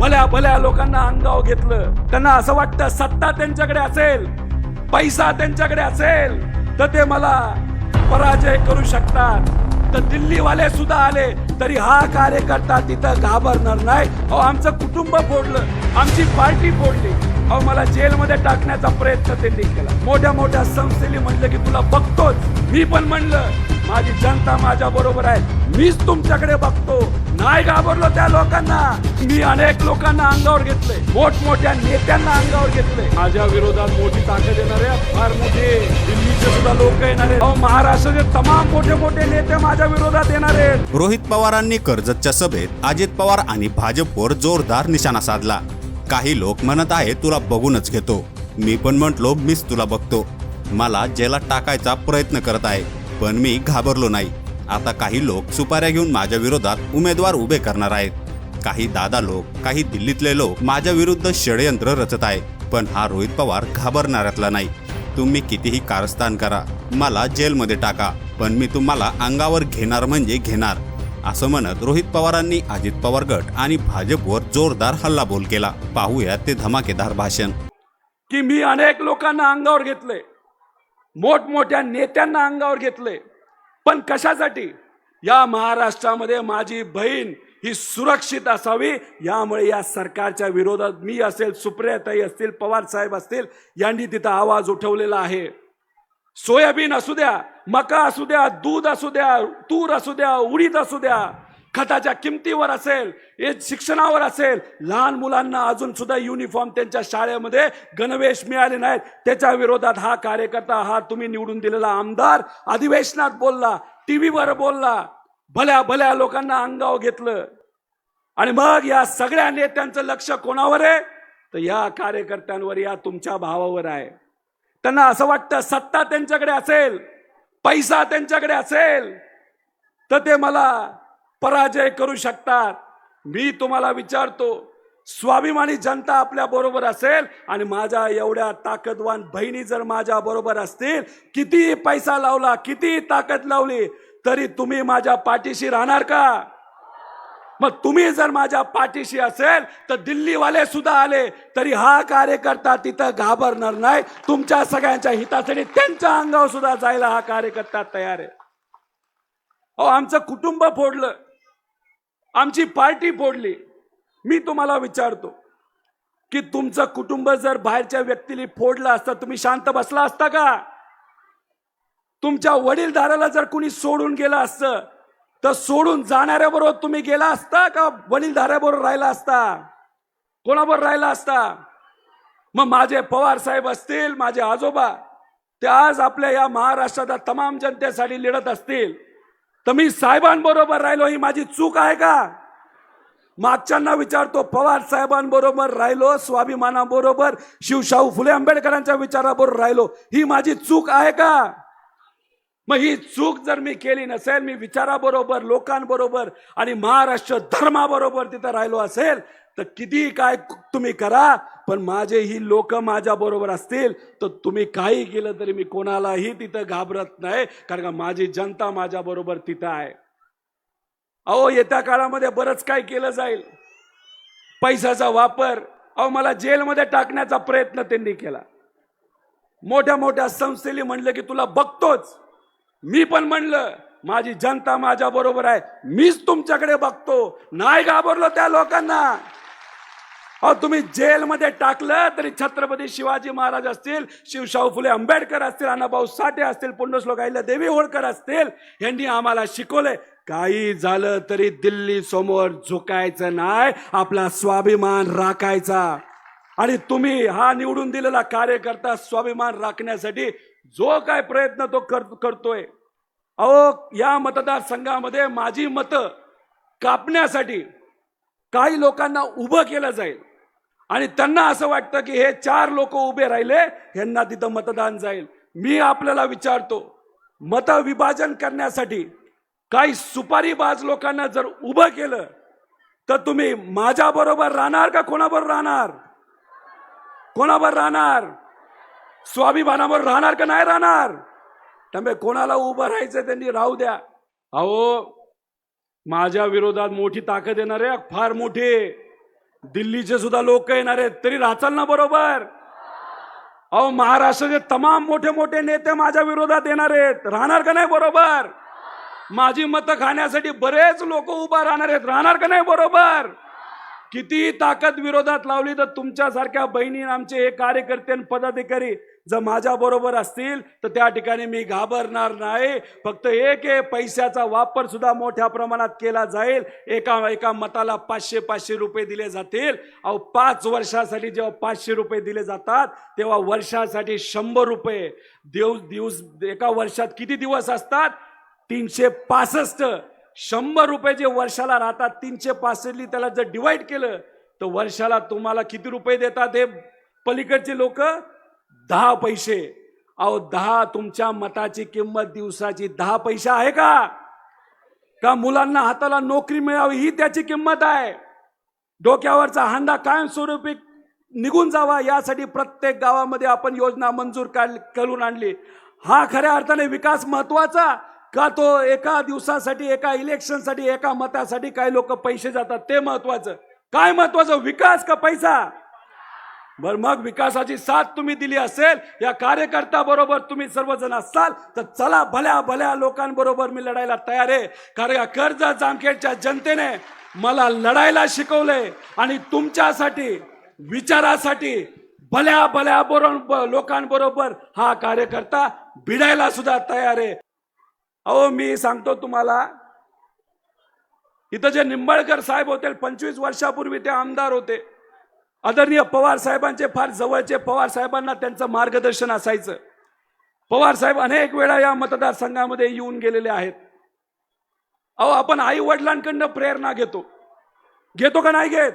भल्या भल्या लोकांना अंगावर घेतलं. त्यांना असं वाटतं सत्ता त्यांच्याकडे असेल, पैसा त्यांच्याकडे असेल तर ते मला पराजय करू शकतात. तर दिल्लीवाले सुद्धा आले तरी हा कार्यकर्ता तिथं घाबरणार नाही. अहो आमचं कुटुंब फोडलं, आमची पार्टी फोडली, अहो मला जेलमध्ये टाकण्याचा प्रयत्न त्यांनी केला. मोठ्या मोठ्या संस्थेने म्हणलं की तुला बघतोच. मी पण म्हणलं माझी जनता माझ्या बरोबर आहे, मीच तुमच्याकडे बघतो. नाही घाबरलो त्या लोकांना. मी अनेक लोकांना अंगावर घेतले, मोठमोठ्या नेत्यांना अंगावर घेतले. माझ्या विरोधात मोठी ताकद येणार आहे, फार मोठी. दिल्लीचे सुद्धा लोक येणार आहेत. अहो महाराष्ट्राचे तमाम मोठे मोठे नेते माझ्या विरोधात येणार आहेत. रोहित पवारांनी कर्जतच्या सभेत अजित पवार आणि भाजपवर जोरदार निशाणा साधला. काही लोक म्हणत आहेत तुला बघूनच घेतो. मी पण म्हटलो मीच तुला बघतो. मला जेलात टाकायचा प्रयत्न करत आहे पण मी घाबरलो नाही. आता काही लोक सुपाऱ्या घेऊन माझ्या विरोधात उमेदवार उभे करणार आहेत. काही दादा लोक, काही दिल्लीतले लोक माझ्या विरुद्ध षडयंत्र रचत आहे. पण हा रोहित पवार घाबरणाऱ्यातला नाही. तुम्ही कितीही कारस्थान करा, मला जेलमध्ये टाका, पण मी तुम्हाला अंगावर घेणार म्हणजे घेणार, असं म्हणत रोहित पवारांनी अजित पवार गट आणि भाजपवर जोरदार हल्लाबोल केला. पाहूया ते धमाकेदार भाषण. की मी अनेक लोकांना अंगावर घेतले, मोठमोठ्या नेत्यांना अंगावर घेतले, पण कशासाठी? या महाराष्ट्रामध्ये माझी बहीण ही सुरक्षित असावी, यामुळे या सरकारच्या विरोधात मी असेल, सुप्रियाताई असतील, पवार साहेब असतील, यांनी तिथं आवाज उठवलेला आहे. सोयाबीन असू द्या, मका असू द्या, दूध असू द्या, तूर असू द्या, उडीद असू द्या, खताच्या किमतीवर असेल, शिक्षणावर असेल, लहान मुलांना अजून सुद्धा युनिफॉर्म त्यांच्या शाळेमध्ये गणवेश मिळाले नाहीत, त्याच्या विरोधात हा कार्यकर्ता, हा तुम्ही निवडून दिलेला आमदार अधिवेशनात बोलला, टीव्हीवर बोलला, भल्या भल्या लोकांना अंगावर घेतलं. आणि मग या सगळ्या नेत्यांचं लक्ष कोणावर आहे? तर या कार्यकर्त्यांवर, या तुमच्या भावावर आहे. त्यांना असं वाटतं सत्ता त्यांच्याकडे असेल, पैसा त्यांच्याकडे असेल तर ते मला पराजय करू शकतात. मी तुम्हाला विचारतो, स्वाभिमानी जनता आपल्या बरोबर असेल आणि माझ्या एवढ्या ताकदवान बहिणी जर माझ्या बरोबर असतील, किती पैसा लावला, किती ताकद लावली, तरी तुम्ही माझ्या पाठीशी राहणार का? मग तुम्ही जर माझ्या पाठीशी असेल तर दिल्लीवाले सुद्धा आले तरी हा कार्यकर्ता तिथं घाबरणार नाही. तुमच्या सगळ्यांच्या हितासाठी त्यांच्या अंगावर सुद्धा जायला हा कार्यकर्ता तयार आहे. अहो आमचं कुटुंब फोडलं, आमची पार्टी फोडली. मी तुम्हाला विचारतो की तुमचं कुटुंब जर बाहेरच्या व्यक्तीला फोडलं असतं, तुम्ही शांत बसला असता का? तुमच्या वडीलधाराला जर कुणी सोडून गेलं असतं तर सोडून जाणाऱ्याबरोबर तुम्ही गेला असता का वडीलधाऱ्याबरोबर राहिला असता? कोणाबरोबर राहिला असता? मग माझे पवार साहेब असतील, माझे आजोबा, ते आज आपल्या या महाराष्ट्राच्या तमाम जनतेसाठी लढत असतील, तर मी साहेबांबरोबर राहिलो, ही माझी चूक आहे का? मागच्यांना विचारतो, पवार साहेबांबरोबर राहिलो, स्वाभिमानाबरोबर, शिवशाहू फुले आंबेडकरांच्या विचाराबरोबर राहिलो, ही माझी चूक आहे का? मग ही चूक जर मी केली नसेल, मी विचाराबरोबर, लोकांबरोबर आणि महाराष्ट्र धर्माबरोबर तिथं राहिलो असेल, तर किती काय तुम्ही करा, पण माझे ही लोक माझ्या बरोबर असतील तर तुम्ही काही केलं तरी मी कोणालाही तिथं घाबरत नाही, कारण का माझी जनता माझ्या बरोबर तिथं आहे. अहो येत्या काळामध्ये बरंच काय केलं जाईल. पैशाचा वापर, अहो मला जेलमध्ये टाकण्याचा प्रयत्न त्यांनी केला. मोठ्या मोठ्या संस्थेने म्हणलं की तुला बघतोच. मी पण म्हणलं माझी जनता माझ्या बरोबर आहे, मीच तुमच्याकडे बघतो. नाही घाबरलो त्या लोकांना. अहो तुम्ही जेलमध्ये टाकलं तरी छत्रपती शिवाजी महाराज असतील, शिवशाहू फुले आंबेडकर असतील, अण्णाभाऊ साठे असतील, पुण्यश्लोक अहिल्यादेवी होळकर असतील, यांनी आम्हाला शिकवले, काही झालं तरी दिल्ली समोर झुकायचं नाही, आपला स्वाभिमान राखायचा. आणि तुम्ही हा निवडून दिलेला कार्यकर्ता स्वाभिमान राखण्यासाठी जो काय प्रयत्न तो करतोय. अहो या मतदारसंघामध्ये माझी मतं कापण्यासाठी काही लोकांना उभं केलं जाईल आणि त्यांना असं वाटतं की हे 4 लोक उभे राहिले, यांना तिथं मतदान जाईल. मी आपल्याला विचारतो, मत विभाजन करण्यासाठी काही सुपारीबाज लोकांना जर उभं केलं तर तुम्ही माझ्या बरोबर राहणार का कोणाबरोबर राहणार? कोणाबरोबर राहणार? स्वाभिमानाबरोबर राहणार का नाही राहणार? त्यामुळे कोणाला उभं राहायचं त्यांनी राहू द्या. अहो माझ्या विरोधात मोठी ताकद येणार आहे, फार मोठी. दिल्लीचे सुद्धा लोक येणार आहेत, तरी राहचाल ना बरोबर? अहो, महाराष्ट्राचे तमाम मोठे मोठे नेते माझ्या विरोधात येणार आहेत, राहणार का नाही बरोबर? माझी मतं खाण्यासाठी बरेच लोक उभा राहणार आहेत, राहणार का नाही बरोबर? किती ताकद विरोधात लावली तर तुमच्यासारख्या बहिणी आमचे हे कार्यकर्ते आणि पदाधिकारी जर माझ्या बरोबर असतील तर त्या ठिकाणी मी घाबरणार नाही. फक्त एक पैशाचा वापर सुद्धा मोठ्या प्रमाणात केला जाईल. एका मताला 500 रुपये दिले जातील. अहो, 5 वर्षासाठी जेव्हा 500 रुपये दिले जातात तेव्हा वर्षासाठी 100 रुपये दिवस एका वर्षात किती दिवस असतात? 365. 100 रुपये जे वर्षाला राहतात 365 त्याला जर डिवाइड केलं तर वर्षाला तुम्हाला किती रुपये देतात हे पलीकडचे लोक? 10 पैसे. अहो, 10 तुमच्या मताची किंमत दिवसाची 10 पैसे आहे का? का मुलांना हाताला नोकरी मिळावी ही त्याची किंमत आहे? डोक्यावरचा हांडा कायमस्वरूपी निघून जावा यासाठी प्रत्येक गावामध्ये आपण योजना मंजूर करून आणली. हा खऱ्या अर्थाने विकास महत्वाचा का तो एका दिवसासाठी, एका इलेक्शनसाठी, एका मतासाठी काही लोक पैसे जातात ते महत्वाचं? काय महत्वाचं, विकास का पैसा? बर, मग विकासाची साथ तुम्ही दिली असेल, या कार्यकर्ता बरोबर तुम्ही सर्वजण असाल तर चला, भल्या भल्या लोकांबरोबर मी लढायला तयार आहे. कारण या कर्जत जामखेडच्या जनतेने मला लढायला शिकवले आणि तुमच्यासाठी, विचारासाठी भल्या भल्या लोकांबरोबर हा कार्यकर्ता भिडायला सुद्धा तयार आहे. अहो, मी सांगतो तुम्हाला, इथं जे निंबाळकर साहेब होते 25 वर्षापूर्वी ते आमदार होते. आदरणीय पवार साहेबांचे फार जवळचे, पवार साहेबांना त्यांचं मार्गदर्शन असायचं. पवार साहेब अनेक वेळा या मतदारसंघामध्ये येऊन गेलेले आहेत. अहो, आपण आई वडिलांकडनं प्रेरणा घेतो का नाही घेत?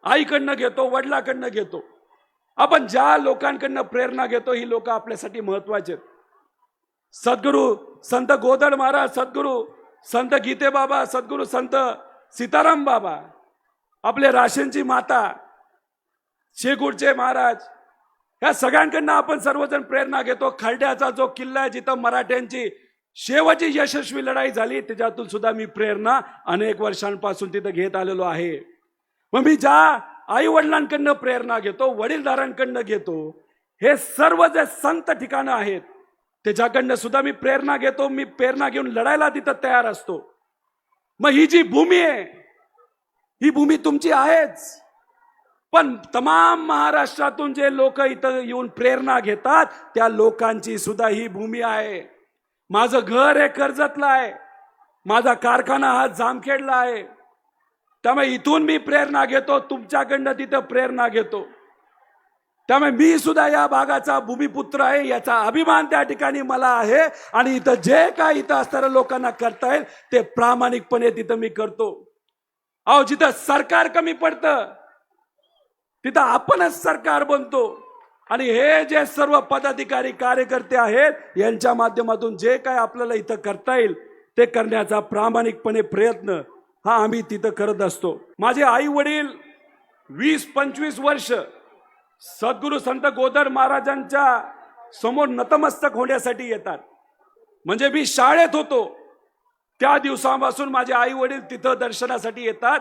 आईकडनं घेतो, वडिलांकडनं घेतो. आपण ज्या लोकांकडनं प्रेरणा घेतो ही लोक आपल्यासाठी महत्वाचे आहेत. सद्गुरू संत गोदड महाराज, सद्गुरू संत गीते बाबा, सद्गुरू संत सीताराम बाबा, आपले राशींची माता शेगुडचे महाराज, या सगळ्यांकडनं आपण सर्वजण प्रेरणा घेतो. खर्ड्याचा जो किल्ला आहे जिथं मराठ्यांची शेवटची यशस्वी लढाई झाली त्याच्यातून सुद्धा मी प्रेरणा अनेक वर्षांपासून तिथं घेत आलेलो आहे. मग मी ज्या आई वडिलांकडनं प्रेरणा घेतो, वडीलधारांकडनं घेतो, हे सर्व जे संत ठिकाणं आहेत त्याच्याकडनं सुद्धा मी प्रेरणा घेतो. मी प्रेरणा घेऊन लढायला तिथं तयार असतो. मग ही जी भूमी आहे ही भूमी तुमची आहेच, पण तमाम महाराष्ट्रातून जे लोक इथं येऊन प्रेरणा घेतात त्या लोकांची सुद्धा ही भूमी आहे. माझं घर हे कर्जतला आहे, माझा कारखाना हा जामखेडला आहे. त्यामुळे इथून मी प्रेरणा घेतो, तुमच्याकडनं तिथं प्रेरणा घेतो. त्यामुळे मी सुद्धा या भागाचा भूमिपुत्र आहे, याचा अभिमान त्या ठिकाणी मला आहे. आणि इथं जे काय इथं असणाऱ्या लोकांना करता येईल ते प्रामाणिकपणे तिथं मी करतो. अहो, जिथं सरकार कमी पडतं तिथं आपणच सरकार बनतो. आणि हे जे सर्व पदाधिकारी कार्यकर्ते आहेत यांच्या माध्यमातून जे काय आपल्याला इथं करता येईल ते करण्याचा प्रामाणिकपणे प्रयत्न हा आम्ही तिथं करत असतो. माझे आई वडील 20-25 वर्ष सद्गुरू संत गोदड महाराजांच्या समोर नतमस्तक होण्यासाठी येतात. म्हणजे मी शाळेत होतो त्या दिवसापासून माझे आई वडील तिथं दर्शनासाठी येतात.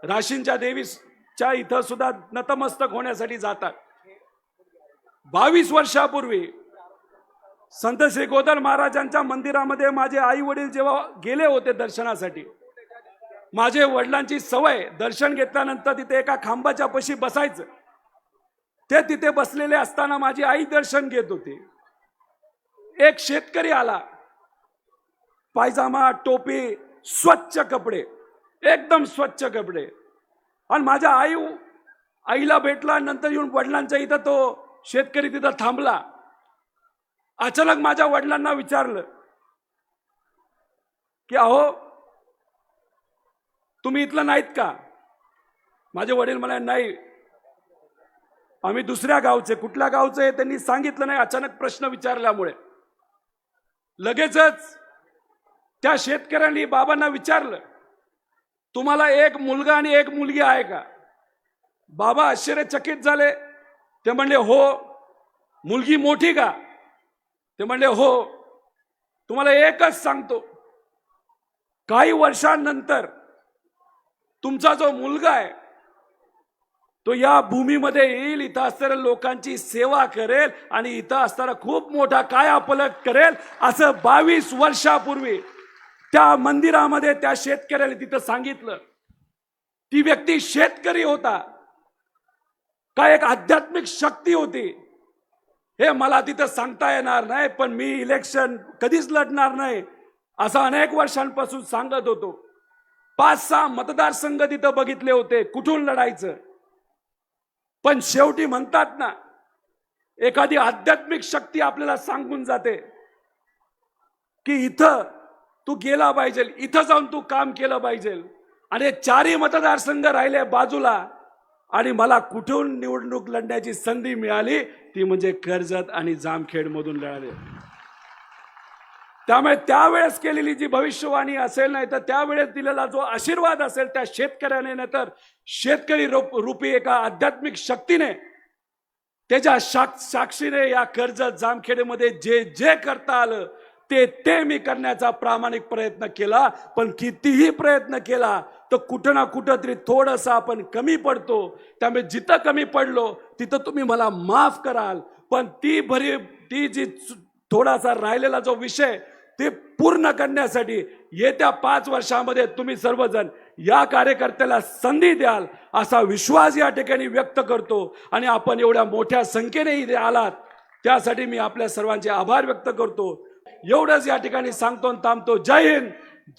राशींच्या देवीच्या इथं सुद्धा नतमस्तक होण्यासाठी जातात. 22 वर्षापूर्वी संत श्री गोदड महाराजांच्या मंदिरामध्ये माझे आई वडील जेव्हा गेले होते दर्शनासाठी, माझे वडिलांची सवय दर्शन घेतल्यानंतर तिथे एका खांबाच्या पाशी बसायचं. ते तिथे बसलेले असताना माझी आई दर्शन घेत होती. एक शेतकरी आला, पायजामा, टोपी, स्वच्छ कपडे, एकदम स्वच्छ कपडे, आणि माझ्या आईला भेटला. नंतर येऊन वडिलांच्या इथं तो शेतकरी तिथं थांबला. अचानक माझ्या वडिलांना विचारलं की अहो, तुम्ही इथलं नाहीत का? माझे वडील म्हणाले, नाही, आम्ही दुसऱ्या गावचे. कुठल्या गावचे हे त्यांनी सांगितलं नाही. अचानक प्रश्न विचारल्यामुळे लगेचच त्या शेतकऱ्यांनी बाबांना विचारलं, तुम्हाला एक मुलगा आणि एक मुलगी आहे का? बाबा आश्चर्यचकित झाले. ते म्हणले, हो. मुलगी मोठी का? ते म्हणले, हो. तुम्हाला एकच सांगतो, काही वर्षांनंतर तुमचा जो मुलगा आहे तो या भूमीमध्ये येईल, इथं असणाऱ्या लोकांची सेवा करेल आणि इथं असताना खूप मोठा कायापलट करेल, असं 22 वर्षापूर्वी त्या मंदिरामध्ये त्या शेतकऱ्याने तिथं सांगितलं. ती व्यक्ती शेतकरी होता का एक आध्यात्मिक शक्ती होती हे मला तिथं सांगता येणार नाही, पण मी इलेक्शन कधीच लढणार नाही असं अनेक वर्षांपासून सांगत होतो. 5-6 मतदारसंघ तिथं बघितले होते, कुठून लढायचं. पण शेवटी म्हणतात ना, एखादी आध्यात्मिक शक्ती आपल्याला सांगून जाते की इथं तू गेला पाहिजे, इथं जाऊन तू काम केलं पाहिजे. आणि 4ही मतदारसंघ राहिले बाजूला आणि मला कुठून निवडणूक लढण्याची संधी मिळाली, ती म्हणजे कर्जत आणि जामखेड मधून लढाले. त्यामुळे त्यावेळेस केलेली जी भविष्यवाणी असेल, नाही तर त्यावेळेस दिलेला जो आशीर्वाद असेल त्या शेतकऱ्याने, नाही तर शेतकरी रूपी एका आध्यात्मिक शक्तीने, त्याच्या साक्षीने या कर्जत जामखेडमध्ये जे जे करता आलं ते मी करण्याचा प्रामाणिक प्रयत्न केला. पण कितीही प्रयत्न केला तर कुठं ना कुठं तरी थोडंसं आपण कमी पडतो. त्यामुळे जिथं कमी पडलो तिथं तुम्ही मला माफ कराल, पण ती जी थोडासा राहिलेला जो विषय ते पूर्ण करण्यासाठी येत्या 5 वर्षामध्ये तुम्ही सर्वजण या कार्यकर्त्याला संधी द्याल असा विश्वास या ठिकाणी व्यक्त करतो. आणि आपण एवढ्या मोठ्या संख्येने इथे आलात त्यासाठी मी आपल्या सर्वांचे आभार व्यक्त करतो. एवढंच या ठिकाणी सांगतो आणि थांबतो. जय हिंद,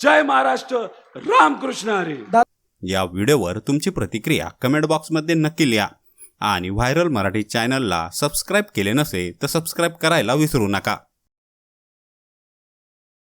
जय महाराष्ट्र, रामकृष्ण हरी. या व्हिडिओवर तुमची प्रतिक्रिया कमेंट बॉक्समध्ये नक्की लिहा आणि व्हायरल मराठी चॅनलला सबस्क्राईब केले नसेल तर सबस्क्राईब करायला विसरू नका.